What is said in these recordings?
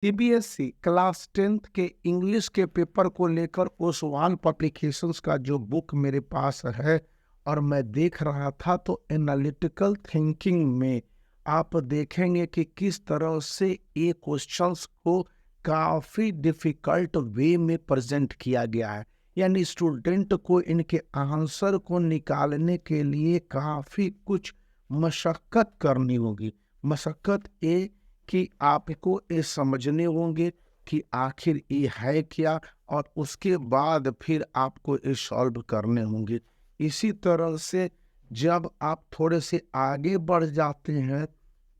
CBSE class 10th के English के paper को लेकर ओसवाल पब्लिकेशंस का जो बुक मेरे पास है और मैं देख रहा था, तो एनालिटिकल थिंकिंग में आप देखेंगे कि किस तरह से ये क्वेश्चंस को काफ़ी डिफ़िकल्ट वे में प्रेजेंट किया गया है। यानी स्टूडेंट को इनके आंसर को निकालने के लिए काफ़ी कुछ मशक्क़त करनी होगी। मशक्क़त ये कि आपको ये समझने होंगे कि आखिर ये है क्या, और उसके बाद फिर आपको ये सॉल्व करने होंगे। इसी तरह से जब आप थोड़े से आगे बढ़ जाते हैं,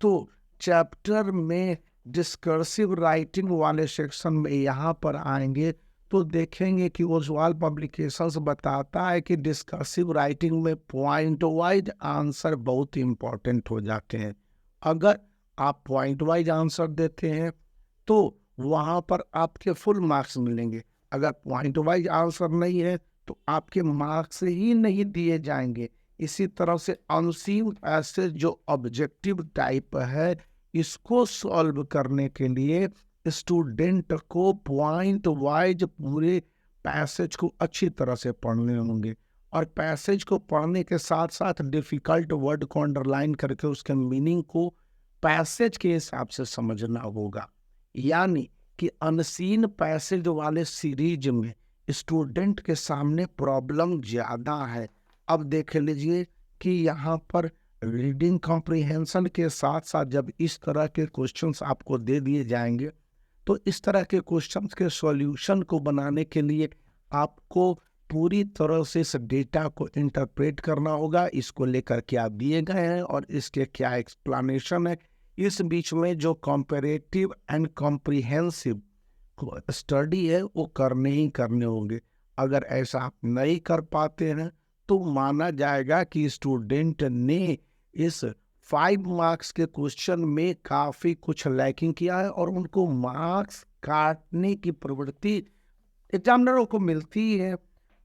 तो चैप्टर में डिस्कर्सिव राइटिंग वाले सेक्शन में यहाँ पर आएंगे, तो देखेंगे कि ओसवाल पब्लिकेशंस बताता है कि डिस्कर्सिव राइटिंग में पॉइंट वाइज आंसर बहुत इंपॉर्टेंट हो जाते हैं। अगर आप पॉइंट वाइज आंसर देते हैं तो वहाँ पर आपके फुल मार्क्स मिलेंगे। अगर पॉइंट वाइज आंसर नहीं है तो आपके मार्क्स ही नहीं दिए जाएंगे। इसी तरह से अनसीन ऐसे जो ऑब्जेक्टिव टाइप है, इसको सॉल्व करने के लिए स्टूडेंट को पॉइंट वाइज पूरे पैसेज को अच्छी तरह से पढ़ने होंगे, और पैसेज को पढ़ने के साथ साथ डिफिकल्ट वर्ड को अंडरलाइन करके उसके मीनिंग को पैसेज के हिसाब से समझना होगा। यानी कि अनसीन पैसेज वाले सीरीज में स्टूडेंट के सामने प्रॉब्लम ज़्यादा है। अब देख लीजिए कि यहाँ पर रीडिंग कॉम्प्रिहेंशन के साथ साथ जब इस तरह के क्वेश्चंस आपको दे दिए जाएंगे, तो इस तरह के क्वेश्चंस के सॉल्यूशन को बनाने के लिए आपको पूरी तरह से इस डेटा को इंटरप्रेट करना होगा। इसको लेकर क्या दिए गए हैं और इसके क्या एक्सप्लेनेशन है। इस बीच में जो कॉम्पैरेटिव एंड कॉम्प्रिहेंसिव स्टडी है वो करने ही करने होंगे। अगर ऐसा आप नहीं कर पाते हैं तो माना जाएगा कि स्टूडेंट ने इस 5 मार्क्स के क्वेश्चन में काफ़ी कुछ लैकिंग किया है, और उनको मार्क्स काटने की प्रवृत्ति एग्जामिनरों को मिलती है।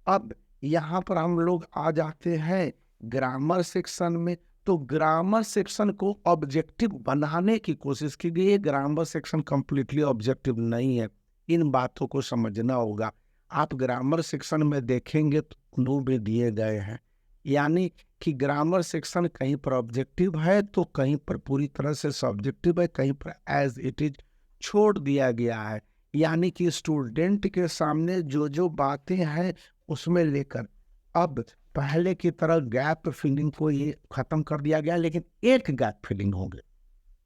अब यहाँ पर हम लोग आ जाते हैं ग्रामर सेक्शन में। तो ग्रामर सेक्शन को ऑब्जेक्टिव बनाने की कोशिश की गई है। ग्रामर सेक्शन कंप्लीटली ऑब्जेक्टिव नहीं है, इन बातों को समझना होगा। आप ग्रामर सेक्शन में देखेंगे तो क्लू भी दिए गए हैं, यानी कि ग्रामर सेक्शन कहीं पर ऑब्जेक्टिव है तो कहीं पर पूरी तरह से सब्जेक्टिव है, कहीं पर एज इट इज छोड़ दिया गया है। यानी कि स्टूडेंट के सामने जो जो बातें हैं उसमें लेकर अब पहले की तरह गैप फिलिंग को ये खत्म कर दिया गया, लेकिन एक गैप फिलिंग होंगे।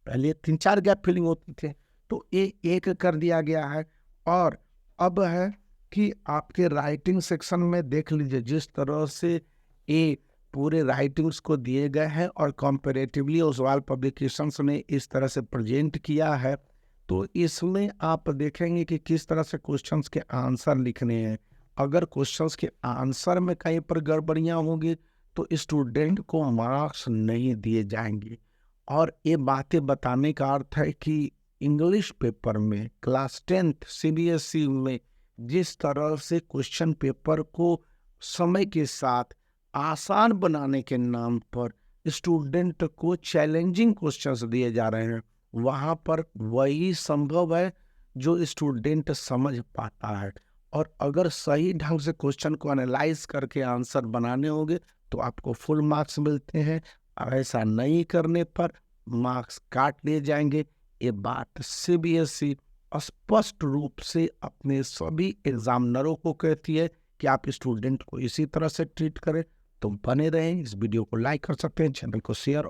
पहले 3-4 गैप फिलिंग होती थे, तो ये एक कर दिया गया है। और अब है कि आपके राइटिंग सेक्शन में देख लीजिए जिस तरह से ये पूरे राइटिंग्स को दिए गए हैं और कंपैरेटिवली ओसवाल पब्लिकेशंस ने इस तरह से प्रेजेंट किया है, तो इसमें आप देखेंगे कि किस तरह से क्वेश्चंस के आंसर लिखने हैं। अगर क्वेश्चंस के आंसर में कहीं पर गड़बड़ियां होंगी तो स्टूडेंट को मार्क्स नहीं दिए जाएंगे। और ये बातें बताने का अर्थ है कि इंग्लिश पेपर में क्लास 10th सीबीएसई में जिस तरह से क्वेश्चन पेपर को समय के साथ आसान बनाने के नाम पर स्टूडेंट को चैलेंजिंग क्वेश्चंस दिए जा रहे हैं, वहाँ पर वही संभव है जो स्टूडेंट समझ पाता है। और अगर सही ढंग से क्वेश्चन को एनालाइज करके आंसर बनाने होंगे तो आपको फुल मार्क्स मिलते हैं, और ऐसा नहीं करने पर मार्क्स काट लिए जाएंगे। ये बात सीबीएसई स्पष्ट रूप से अपने सभी एग्जामिनरों को कहती है कि आप स्टूडेंट को इसी तरह से ट्रीट करें। तो बने रहें, इस वीडियो को लाइक कर सकते हैं, चैनल को शेयर